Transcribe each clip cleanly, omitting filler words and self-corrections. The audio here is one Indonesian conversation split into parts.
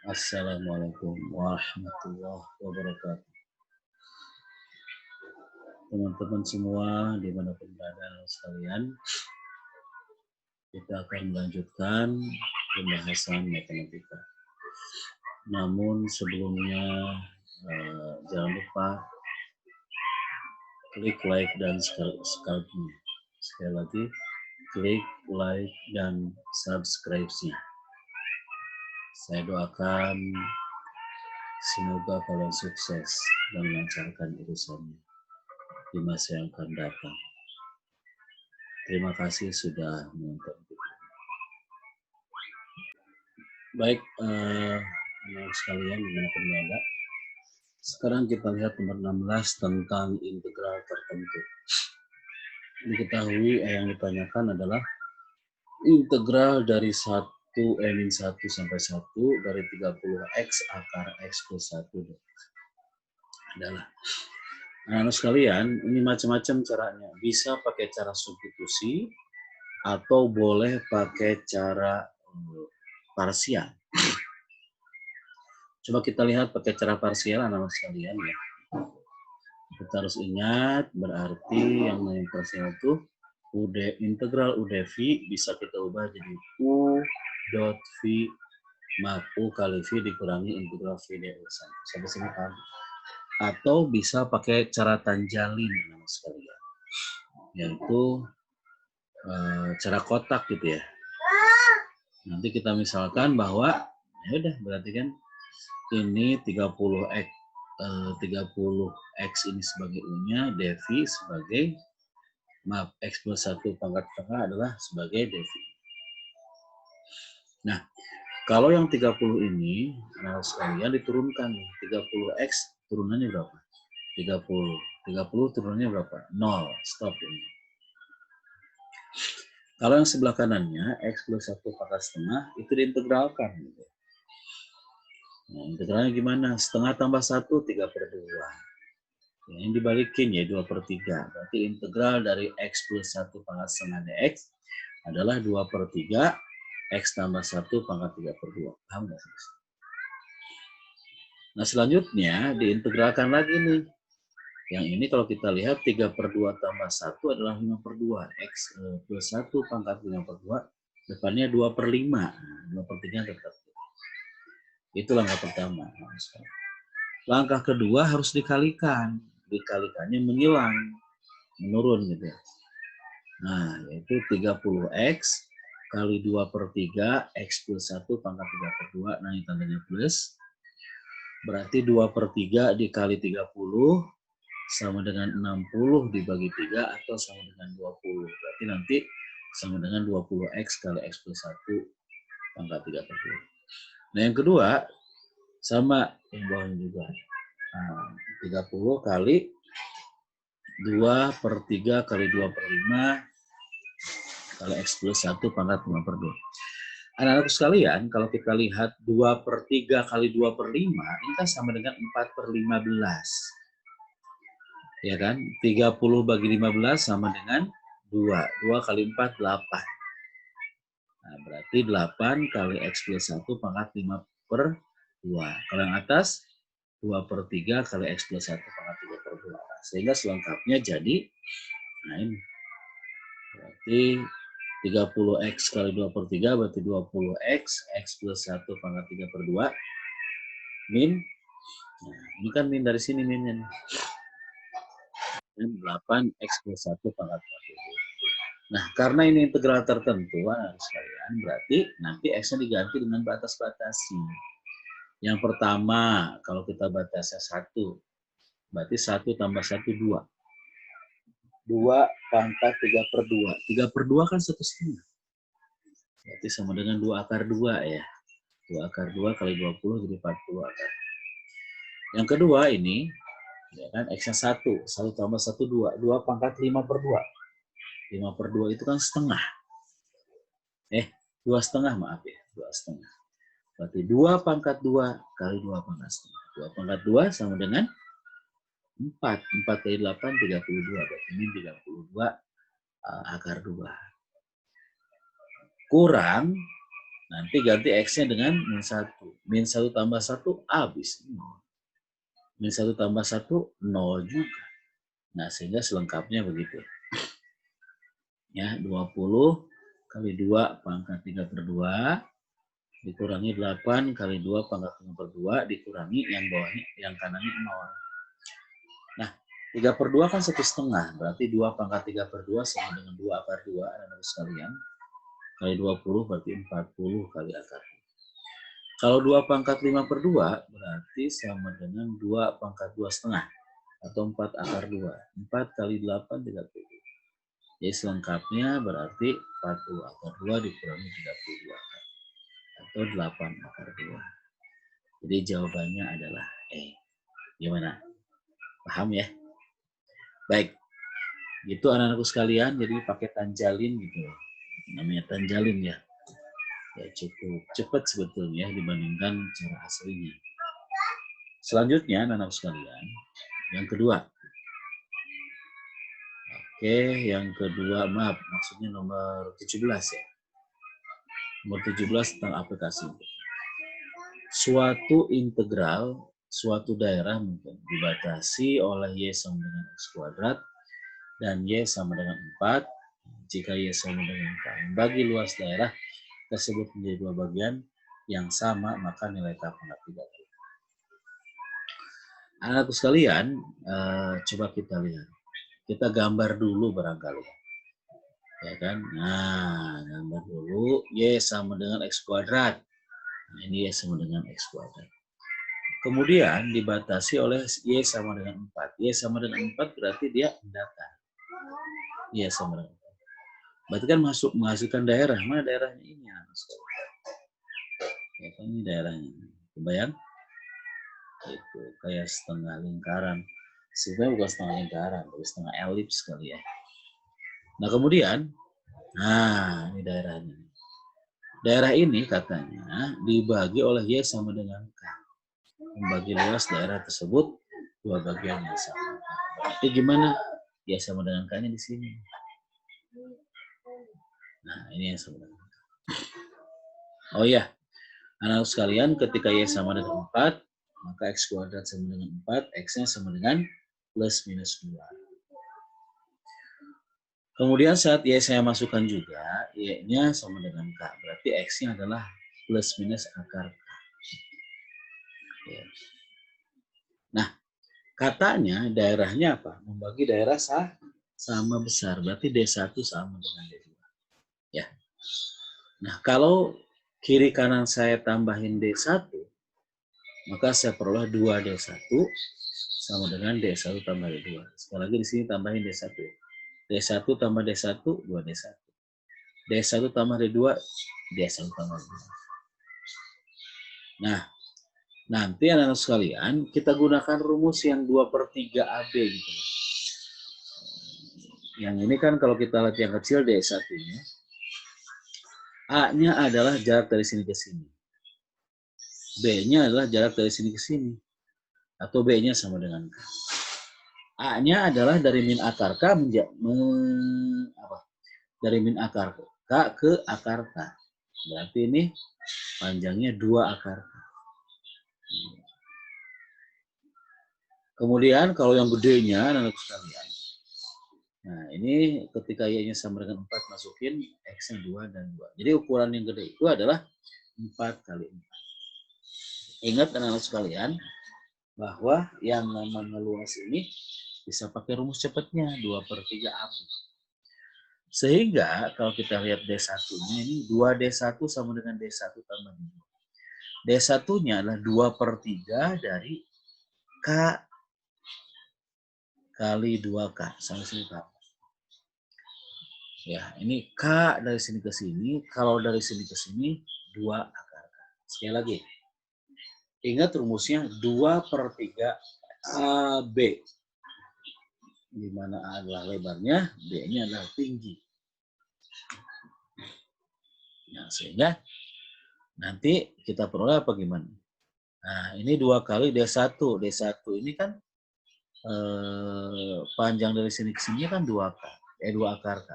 Assalamualaikum warahmatullahi wabarakatuh. Teman-teman semua dimanapun berada sekalian, kita akan melanjutkan pembahasan matematika. Namun sebelumnya jangan lupa klik like dan subscribe-nya. Sekali lagi, klik like dan subscribe-nya. Saya doakan semoga kalian sukses dan melancarkan urusannya di masa yang akan datang. Terima kasih sudah menonton. Baik, anak sekalian dimanapun berada. Sekarang kita lihat nomor 16 tentang integral tertentu. Diketahui yang ditanyakan adalah integral dari 1 sampai 1 dari 30x akar x plus 1 adalah. Anak sekalian, ini macam-macam caranya. Bisa pakai cara substitusi atau boleh pakai cara parsial. Coba kita lihat pakai cara parsial anak sekalian ya. Kita harus ingat berarti yang namanya parsial itu integral U dv bisa kita ubah jadi U dot V maaf U kali V dikurangi integral V dv. Sampai sini paham? Atau bisa pakai cara tanjalin anak sekalian. Yaitu cara kotak gitu ya. Nanti kita misalkan bahwa ya udah berarti kan ini 30x ini sebagai U-nya, dv sebagai x plus 1 pangkat tengah adalah sebagai dv. Nah, kalau yang 30 ini anak sekalian diturunkan 30x turunannya berapa? 30 turunannya berapa? 0. Stop ini. Kalau yang sebelah kanannya x plus 1 pangkat setengah itu diintegralkan gitu. Nah, integralnya gimana? Setengah tambah 1, 3/2. Ya, yang dibalikin ya 2/3. Berarti integral dari x plus 1 pangkat setengah dx adalah 2/3 x tambah 1 pangkat 3/2. Paham nggak? Nah, selanjutnya diintegralkan lagi nih. Yang ini kalau kita lihat 3/2 tambah 1 adalah 5/2. X plus 1 pangkat 5/2. Depannya 2/5. 2/3 tetap. Itu langkah pertama. Langkah kedua harus dikalikan. Dikalikannya menyilang. Menurun gitu ya. Nah, yaitu 30x kali 2/3 x plus 1 pangkat 3/2. Nah, ini tandanya plus. Berarti 2/3 dikali 30 sama dengan 60 dibagi 3 atau sama dengan 20. Berarti nanti sama dengan 20x kali x plus 1 pangkat 3/2. Nah, yang kedua sama yang bawahnya juga. Nah, 30 kali 2/3 kali 2/5 kali x plus 1 pangkat 5/2. Anak-anak sekalian, kalau kita lihat 2/3 kali 2/5 ini kan sama dengan 4/15. Ya kan? 30 bagi 15 sama dengan 2. 2 kali 4, 8. Nah, berarti 8 kali x plus 1 pangkat 5/2. Kalau yang atas, 2/3 kali x plus 1 pangkat 3/2. Sehingga selengkapnya jadi, nah ini. Berarti 30x kali 2/3 berarti 20x, x plus 1 pangkat 3/2. Min. Nah, ini kan min dari sini minnya nih. 8x plus 1 pangkat 2. Nah, karena ini integral tertentu, sekalian, berarti nanti x-nya diganti dengan batas-batasi. Yang pertama, kalau kita batasnya 1, berarti 1 tambah 1, 2. 2 pangkat 3/2. 3/2 kan 1/2. Berarti sama dengan 2 akar 2 ya. 2 akar 2 kali 20 jadi 40 akar. Yang kedua ini, ya kan, x-nya 1. 1 tambah 1, 2. 2 pangkat 5/2. 5/2 itu kan setengah. 2,5 maaf ya. 2,5. Berarti 2 pangkat 2 kali 2 pangkat setengah. 2 pangkat 2 sama dengan 4. 4 kali 8, 32. Berarti ini 32 akar 2. Kurang, nanti ganti x-nya dengan min 1. Min 1 tambah 1 habis 0. Min 1 tambah 1 0 juga. Nah, sehingga selengkapnya begitu. Ya, 20 kali 2 pangkat 3/2 dikurangi 8 kali 2 pangkat 5/2 dikurangi yang bawahnya, yang kanannya 0. Nah, 3/2 kan 1/2, berarti 2 pangkat 3/2 sama dengan 2 akar 2, anak-anak sekalian. Kali 20 berarti 40 kali akar. Kalau 2 pangkat 5/2 berarti sama dengan 2 pangkat 2,5 atau 4 akar 2. 4 kali 8 30. Jadi selengkapnya berarti 40 akar 2 dikurangi 32 akar. Atau 8 akar 2. Jadi jawabannya adalah E. Gimana? Paham ya? Baik. Gitu anak-anakku sekalian, jadi pakai tanjalin gitu. Namanya tanjalin ya. Ya cukup cepat sebetulnya dibandingkan cara aslinya. Selanjutnya anak-anak sekalian, yang kedua. Oke, yang kedua, maaf, maksudnya nomor 17 ya. Nomor 17 tentang aplikasi. Suatu integral, suatu daerah mungkin dibatasi oleh Y sama dengan X kuadrat dan Y sama dengan 4 jika Y sama dengan K. Bagi luas daerah tersebut menjadi dua bagian yang sama, maka nilai K pangkat 3. Anak-anakku sekalian, coba kita lihat. Kita gambar dulu barangkali. Ya kan? Nah, gambar dulu Y sama dengan X kuadrat. Nah, ini Y sama dengan X kuadrat. Kemudian dibatasi oleh Y sama dengan 4. Y sama dengan 4 berarti dia datar. Y sama dengan 4. Berarti kan menghasilkan daerah. Mana daerahnya ini? Ya kan ini daerahnya. Kebayang? Itu kayak setengah lingkaran. Sebenarnya bukan setengah lingkaran, tapi setengah elips kali ya. Nah kemudian, ini daerahnya. Daerah ini katanya dibagi oleh Y sama dengan K. Membagi luas daerah tersebut dua bagian yang sama. Berarti gimana? Y sama dengan K-nya di sini. Nah ini yang sama dengan K. Oh iya, anak sekalian, ketika Y sama dengan 4, maka X kuadrat sama dengan 4, X-nya sama dengan plus minus 2. Kemudian saat Y saya masukkan juga, Y-nya sama dengan K. Berarti X-nya adalah plus minus akar K. Nah, katanya daerahnya apa? Membagi daerah sama besar. Berarti D1 sama dengan D2. Ya. Nah, kalau kiri kanan saya tambahin D1, maka saya peroleh 2D1 sama dengan D1 tambah D2. Sekali lagi di sini tambahin D1. D1 tambah D1, 2D1. D1 tambah D2, D1 tambah D2. Nah, nanti anak-anak sekalian, kita gunakan rumus yang 2/3 AB gitu. Yang ini kan kalau kita lihat yang kecil D1-nya, A-nya adalah jarak dari sini ke sini. B-nya adalah jarak dari sini ke sini. Atau B-nya sama dengan K. A-nya adalah dari min akar K dari min akar K ke akar K. Berarti ini panjangnya 2 akar K. Kemudian kalau yang gedenya, anak-anak sekalian. Nah, ini ketika Y-nya sama dengan 4, masukin X-nya 2 dan 2. Jadi ukuran yang gede itu adalah 4 kali 4. Ingat anak-anak sekalian, bahwa yang namanya luas ini bisa pakai rumus cepatnya, 2/3 AB. Sehingga kalau kita lihat D1-nya ini 2D1 sama dengan D1 tambah D2. D1-nya adalah 2/3 dari K kali 2K. Sampai sini K. Ya, ini K dari sini ke sini. Kalau dari sini ke sini, 2 akar K. Sekali lagi. Ingat rumusnya 2/3 AB. Di mana A adalah lebarnya, B-nya adalah tinggi. Nah, sehingga nanti kita peroleh apa gimana? Nah, ini 2 kali D1. D1 ini kan panjang dari sini ke sini kan 2 akar K.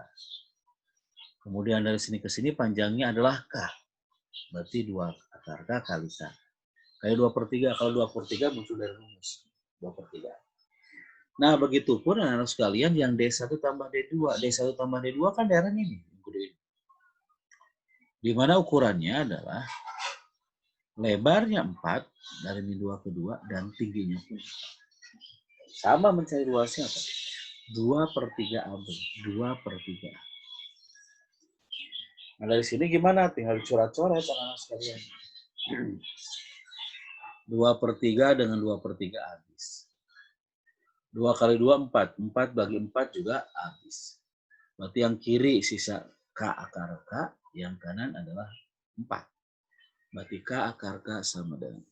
Kemudian dari sini ke sini panjangnya adalah K. Berarti 2 akar K kali K. Kayak 2/3. Kalau 2/3 muncul dari rumus. 2/3. Nah, begitupun anak-anak sekalian yang D1 tambah D2. D1 tambah D2 kan daerahnya ini. Di mana ukurannya adalah lebarnya 4 dari min 2 ke 2 dan tingginya pun sama. Mencari luasnya apa? 2/3 AB. 2/3. Nah, dari sini gimana? Tinggal coret-coret anak-anak sekalian. 2/3 dengan 2/3 habis. 2 kali 2, 4. 4 bagi 4 juga habis. Berarti yang kiri sisa K akar K, yang kanan adalah 4. Berarti K akar K sama dengan.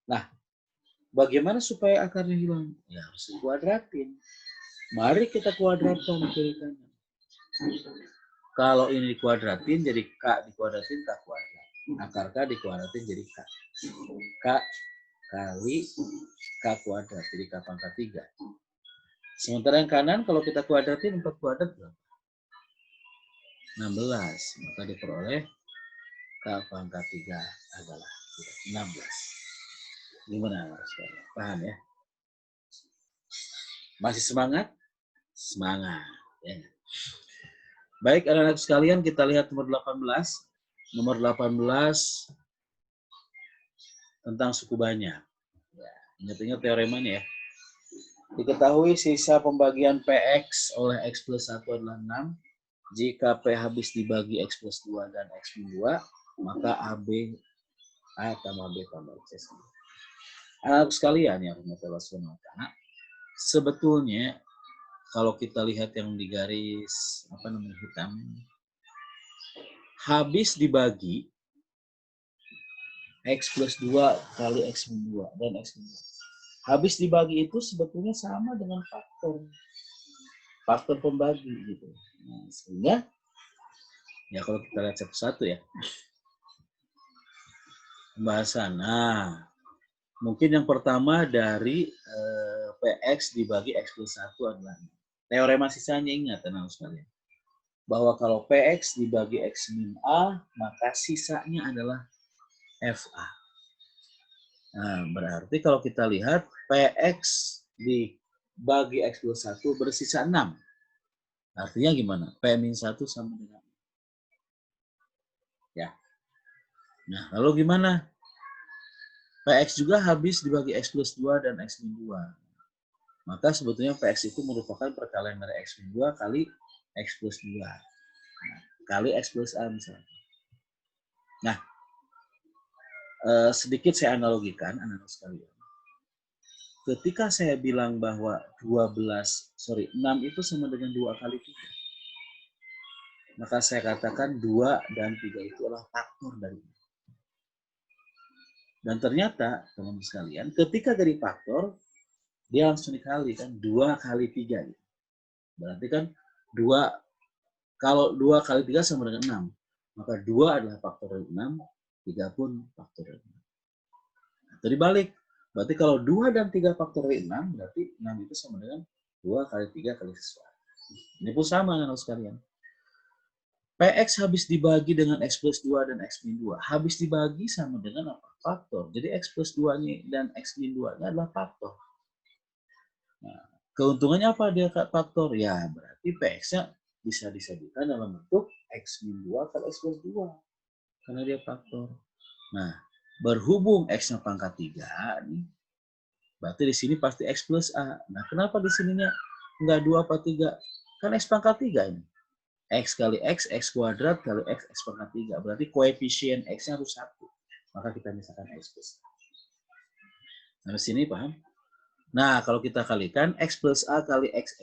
Nah, bagaimana supaya akarnya hilang? Ya harus dikuadratin. Mari kita kuadratkan kiri kanan. Kalau ini dikuadratin jadi K dikuadratin K kuadrat. Akar K dikuadratin jadi K. K kali K kuadrat, jadi K pangkat 3. Sementara yang kanan kalau kita kuadratin 4 kuadrat berapa? 16. Maka diperoleh K pangkat 3 adalah 16. Gimana Mas? Paham ya? Masih semangat? Semangat. Ya. Baik anak-anak sekalian, kita lihat nomor 18. Nomor 18 tentang suku banyak. Ya, ingat-ingat teoremanya ya. Diketahui sisa pembagian PX oleh X plus 1 adalah 6. Jika P habis dibagi X plus 2 dan X min 2, maka AB A tambah B tambah C. Anak sekalian yang Allah SWT, sebetulnya kalau kita lihat yang di garis hitam, habis dibagi X plus 2 kali X min 2 dan X min 2. Habis dibagi itu sebetulnya sama dengan faktor pembagi gitu. Nah, sehingga ya kalau kita lihat satu-satu ya pembahasan. Nah, mungkin yang pertama dari PX dibagi X plus 1 adalah teorema sisanya. Ingat teman-teman sekalian bahwa kalau PX dibagi X min A, maka sisanya adalah FA. Nah, berarti kalau kita lihat PX dibagi X plus 1 bersisa 6. Artinya gimana? P min 1 sama dengan ya. Nah, lalu gimana? PX juga habis dibagi X plus 2 dan X min 2. Maka sebetulnya PX itu merupakan perkalian dari X min 2 kali X plus 2. Nah, kali X plus A misalnya. Nah, sedikit saya analogikan anak-anak sekalian. Ketika saya bilang bahwa 6 itu sama dengan 2 kali 3. Maka saya katakan 2 dan 3 itu adalah faktor dari ini. Dan ternyata, teman-teman sekalian, ketika dari faktor, dia langsung dikali kan, 2 kali 3. Berarti kan 2, kalau 2 kali 3 sama dengan 6. Maka 2 adalah faktor dari 6, 3 pun faktor dari 6. Atau dibalik. Berarti kalau 2 dan 3 faktor dari 6, berarti 6 itu sama dengan 2 kali 3 kali sesuatu. Ini pun sama anak sekalian. PX habis dibagi dengan X plus 2 dan X min 2. Habis dibagi sama dengan apa? Faktor. Jadi X plus 2-nya dan X min 2-nya adalah faktor. Nah, keuntungannya apa dia faktor? Ya, berarti PX-nya bisa disajikan dalam bentuk X min 2 kali X plus 2. Karena dia faktor. Nah, berhubung X-nya pangkat 3 nih, berarti di sini pasti X plus A. Nah, kenapa di sininya enggak 2 apa 3? Kan X pangkat 3 ini. X kali X, X kuadrat kali X, X pangkat 3. Berarti koefisien X-nya harus 1. Maka kita misalkan X plus A. Nah, di sini paham? Nah, kalau kita kalikan X plus A kali X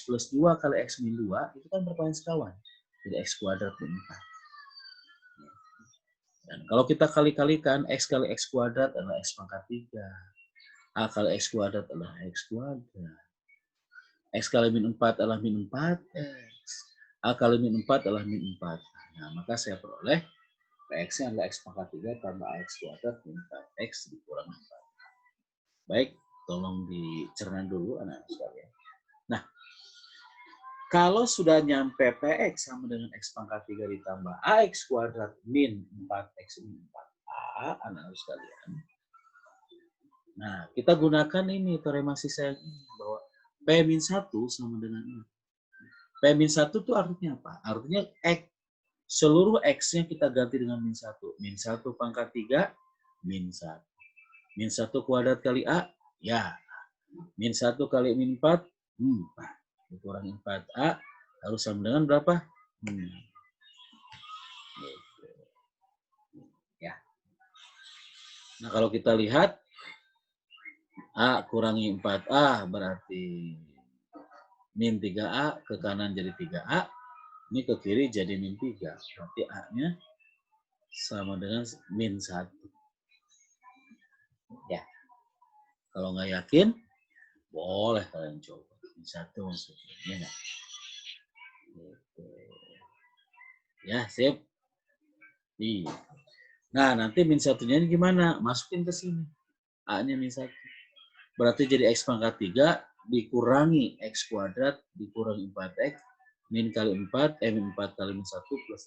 plus 2 kali X min 2, itu kan berkalian sekawan. Jadi X kuadrat min 4. Dan kalau kita kali-kalikan X kali X kuadrat adalah X pangkat 3. A kali X kuadrat adalah X kuadrat. X kali min 4 adalah min 4X. A kali min 4 adalah min 4. Nah, maka saya peroleh PX-nya adalah X pangkat 3 tambah X kuadrat min 4X dikurang 4. Baik, tolong dicerna dulu anak-anak sekalian. Nah, kalau sudah nyampe PX sama dengan X pangkat 3 ditambah AX kuadrat min 4X min 4A. A, anak-anak sekalian. Nah, kita gunakan ini teorema sisa ini bahwa P-1 sama dengan ini. P-1 itu artinya apa? Artinya X. Seluruh X-nya kita ganti dengan min 1. Min 1 pangkat 3, min 1. Min 1 kuadrat kali A, ya. Min 1 kali min 4, 4. Dikurangi 4A, harus sama dengan berapa? Ya. Nah, kalau kita lihat, A kurangi 4A berarti min 3A, ke kanan jadi 3A. Ini ke kiri jadi min 3. Berarti A-nya sama dengan min 1. Ya. Kalau nggak yakin, boleh kalian coba. Min 1 maksudnya. Ya, nggak? Gitu. Ya, sip. Iya. Nah, nanti min 1-nya ini gimana? Masukin ke sini. A-nya min 1. Berarti jadi X pangkat 3 dikurangi X kuadrat dikurangi 4X. Min kali 4, min 4 kali min 1 plus.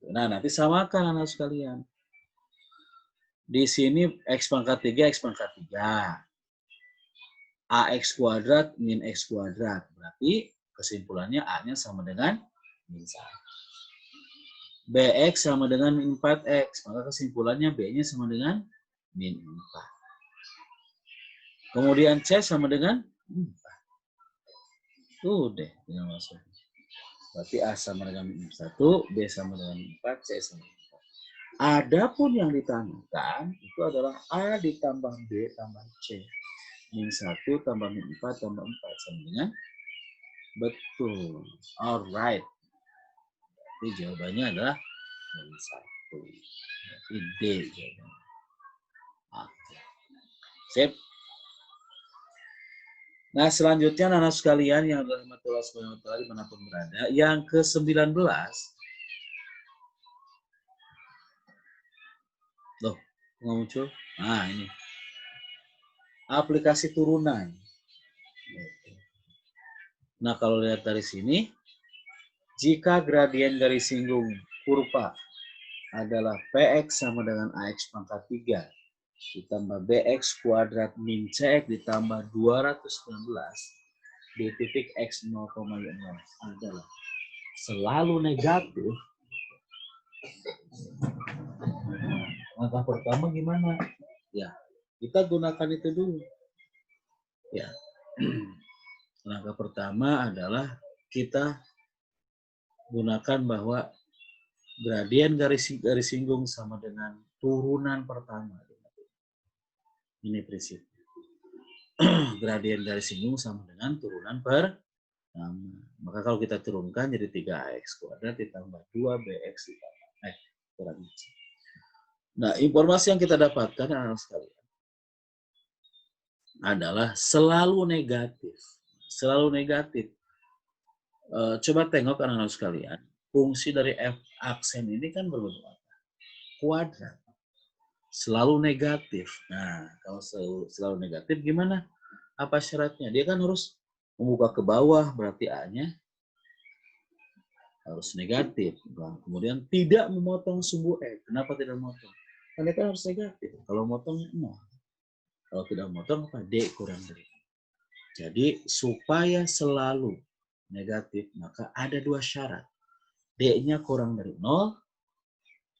Nah, nanti samakan anak sekalian. Di sini X pangkat 3, X pangkat 3. AX kuadrat min X kuadrat. Berarti kesimpulannya A-nya sama dengan min 1. BX sama dengan min 4X. Maka kesimpulannya B-nya sama dengan min 4. Kemudian C sama dengan 4. Tuh deh, tinggal masuk. Berarti A sama dengan min 1, B sama dengan 4, C sama dengan 4. Adapun yang ditanyakan itu adalah A ditambah B tambah C. Min 1 tambah min 4 tambah 4 sama dengan betul. Alright. Jadi jawabannya adalah min 1. Berarti D jawabannya. Oke. Sip. Nah, selanjutnya anak sekalian yang dirahmati subhanahu wa ta'ala dimanapun berada, yang ke-19. Loh, nggak muncul? Nah, ini. Aplikasi turunan. Nah, kalau lihat dari sini, jika gradien garis singgung kurva adalah PX sama dengan AX pangkat 3 ditambah BX kuadrat min CX ditambah 219 di titik X 0,0 adalah selalu negatif. Langkah pertama gimana? Ya, kita gunakan itu dulu. Ya. Langkah pertama adalah kita gunakan bahwa gradien garis singgung sama dengan turunan pertama. Ini prinsip. Gradien garis singgung sama dengan turunan pertama. Maka kalau kita turunkan jadi 3AX kuadrat ditambah 2BX ditambah kurang C. Nah, informasi yang kita dapatkan anak sekalian adalah selalu negatif. Selalu negatif. Coba tengok anak-anak sekalian. Fungsi dari F aksen ini kan berbentuk apa? Kuadrat. Selalu negatif. Nah, kalau selalu negatif gimana? Apa syaratnya? Dia kan harus membuka ke bawah, berarti A-nya harus negatif. Nah, kemudian tidak memotong sumbu X. Kenapa tidak memotong? Karena kan harus negatif. Kalau motong 0. Kalau tidak memotong apa? D kurang dari. Jadi supaya selalu negatif, maka ada dua syarat. D-nya kurang dari 0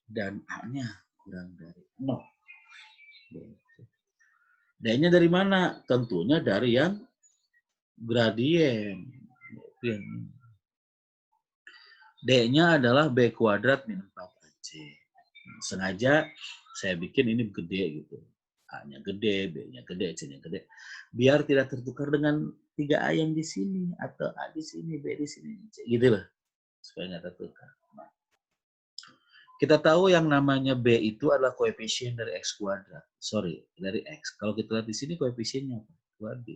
dan A-nya kurang dari 0. D-nya dari mana? Tentunya dari yang gradien. D-nya adalah B kuadrat min 4AC. Sengaja saya bikin ini gede gitu. A-nya gede, B-nya gede, C-nya gede. Biar tidak tertukar dengan 3A yang di sini. Atau A di sini, B di sini. C. Gitu loh. Supaya nggak tertukar. Kita tahu yang namanya B itu adalah koefisien dari X kuadrat. Sorry, dari X. Kalau kita lihat di sini koefisiennya apa? 2B.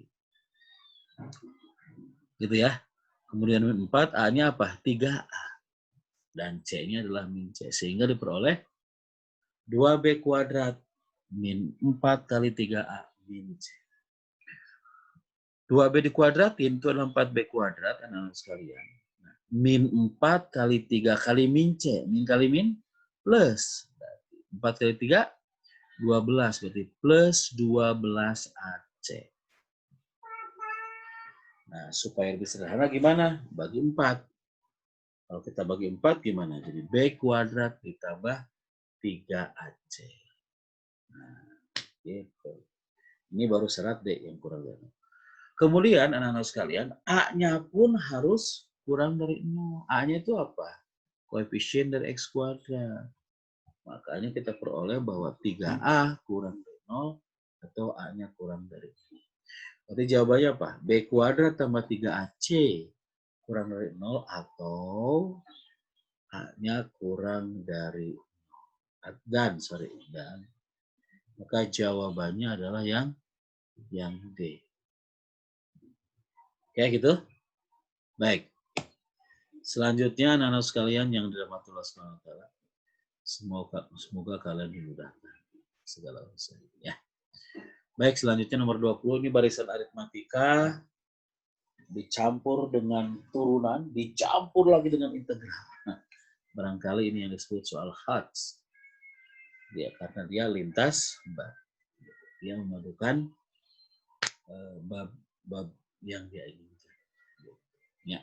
Gitu ya. Kemudian min 4, A-nya apa? 3A. Dan C-nya adalah min C. Sehingga diperoleh 2B kuadrat min 4 kali 3A min C. 2B dikuadratin itu adalah 4B kuadrat, anak-anak sekalian. Min 4 kali 3 kali min C. Min kali min? plus. 4 kali 3, 12. Berarti plus 12 AC. Nah, supaya lebih sederhana gimana? Bagi 4. Kalau kita bagi 4 gimana? Jadi B kuadrat ditambah 3AC. Nah, gitu. Ini baru syarat D yang kurang dari 0. Kemudian anak-anak sekalian, A-nya pun harus kurang dari 0. A-nya itu apa? Koefisien dari X kuadrat. Makanya kita peroleh bahwa 3A kurang dari 0 atau A-nya kurang dari 0. Berarti jawabannya apa? B kuadrat tambah 3AC kurang dari 0 atau A-nya kurang dari 0. Dan maka jawabannya adalah yang D. Oke, gitu. Baik. Selanjutnya anak-anak sekalian yang dirahmati Allah SWT, semoga kalian dimudahkan segala urusan ya. Baik, selanjutnya nomor 20 ini barisan aritmatika dicampur dengan turunan, dicampur lagi dengan integral. Nah, barangkali ini yang disebut soal Hartz. Ya, karena dia lintas bab. Dia memadukan bab yang dia inginkan. Ya.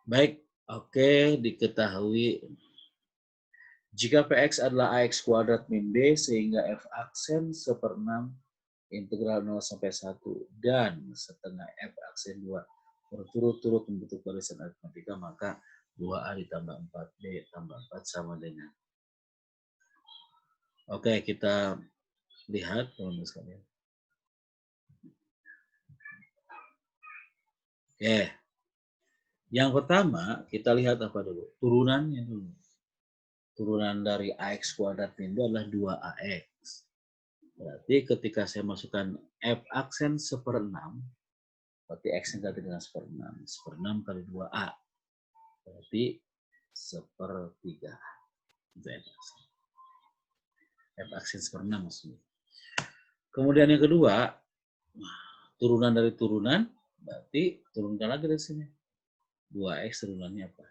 Baik, oke, diketahui jika Px adalah Ax kuadrat min B sehingga F aksen 1/6 integral 0 sampai 1 dan setengah F aksen 2 berturut-turut membentuk barisan aritmatika, maka 2A ditambah 4B tambah 4 sama dengan. Oke, kita lihat teman-teman sekalian. Oke. Yang pertama, kita lihat apa dulu? Turunannya dulu. Turunan dari AX kuadrat min B adalah 2AX. Berarti ketika saya masukkan F aksen 1/6, berarti X yang ganti dengan 1/6. 1/6 kali 2A. Berarti 1/3. Itu F aksen 1/6 maksudnya. Kemudian yang kedua, turunan dari turunan, berarti turunkan lagi dari sini. 2X turunannya apa?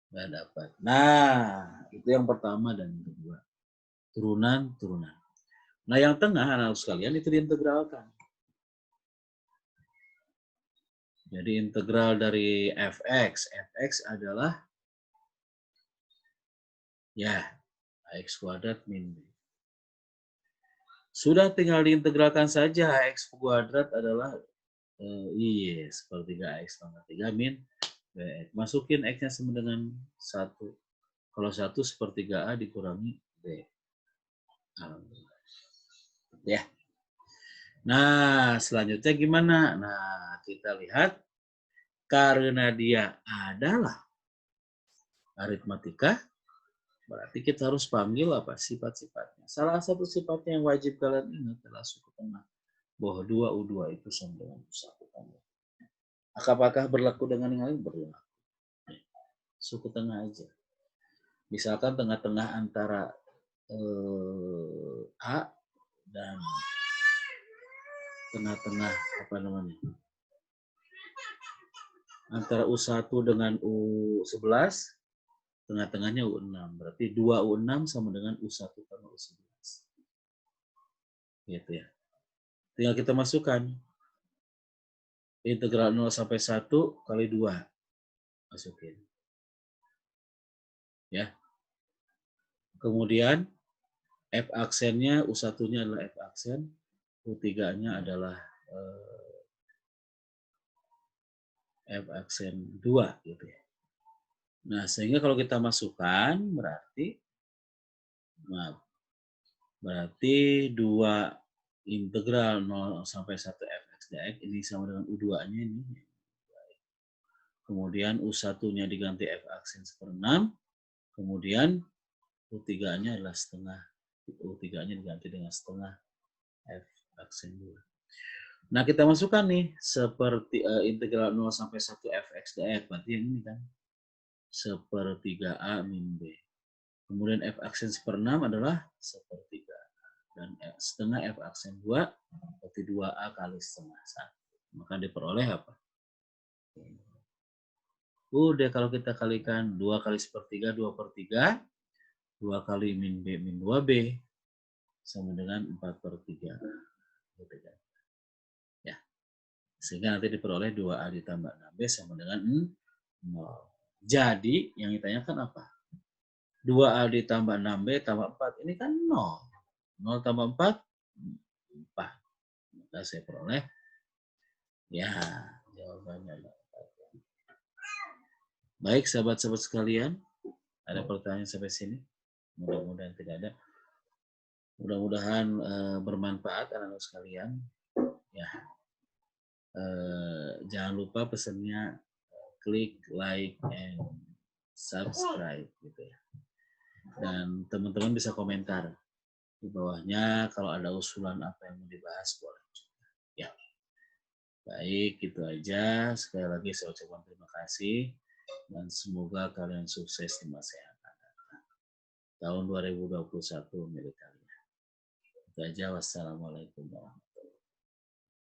Nggak dapat. Nah, itu yang pertama dan yang kedua. Turunan. Nah, yang tengah, anak sekalian, itu diintegralkan. Jadi integral dari fx. Fx adalah ya ax kuadrat min b. Sudah tinggal diintegralkan saja. Ax kuadrat adalah seperti 3x tambah 3 min bx. Masukin x-nya sama dengan 1. Kalau 1 sepertiga A dikurangi b. Ya. Nah, selanjutnya gimana? Nah, kita lihat karena dia adalah aritmatika, berarti kita harus panggil apa? Sifat-sifatnya. Salah satu sifatnya yang wajib kalian ingat adalah suku tengah. Bahwa 2U2 itu sama dengan U1 tanggal. Apakah berlaku dengan yang lain? Berlaku. Suku tengah aja. Misalkan tengah-tengah antara A dan tengah-tengah apa namanya? Antara U1 dengan U11, tengah-tengahnya U6. Berarti 2U6 sama dengan U1 tambah U11. Gitu ya. Tinggal kita masukkan. Integral 0 sampai 1 kali 2. Masukin. Ya. Kemudian F aksennya, U1-nya adalah F aksen, U3-nya adalah F aksen 2 gitu ya. Nah, sehingga kalau kita masukkan berarti 2 integral 0 sampai 1 fx dx ini sama dengan U2-nya ini. Kemudian U1-nya diganti F aksen 1/6. Kemudian U3-nya adalah setengah. U3-nya diganti dengan setengah F aksen 2. Nah, kita masukkan nih seperti integral 0 sampai 1 fx dx. Berarti yang ini kan. 1/3A min B. Kemudian F aksen 1/6 adalah 1/3. Dan setengah F aksen 2 berarti 2A kali setengah 1. Maka diperoleh apa? Udah kalau kita kalikan 2 kali sepertiga, 2/3. 2 kali min B min 2B sama dengan 4/3. Gitu kan. Ya. Sehingga nanti diperoleh 2A ditambah 6B sama dengan 0. Jadi yang ditanyakan apa? 2A ditambah 6B tambah 4. Ini kan 0. 0 tambah 4, 4. Maka saya peroleh, ya, jawabannya 4. Baik, sahabat-sahabat sekalian. Ada pertanyaan sampai sini? Mudah-mudahan tidak ada. Mudah-mudahan bermanfaat anak-anak sekalian. Ya, jangan lupa pesannya klik like and subscribe gitu ya. Dan teman-teman bisa komentar di bawahnya kalau ada usulan apa yang mau dibahas boleh juga. Ya, baik itu aja. Sekali lagi saya ucapkan terima kasih dan semoga kalian sukses di masa yang akan datang. Tahun 2021 milik kalian. Itu aja. Wassalamualaikum warahmatullahi wabarakatuh.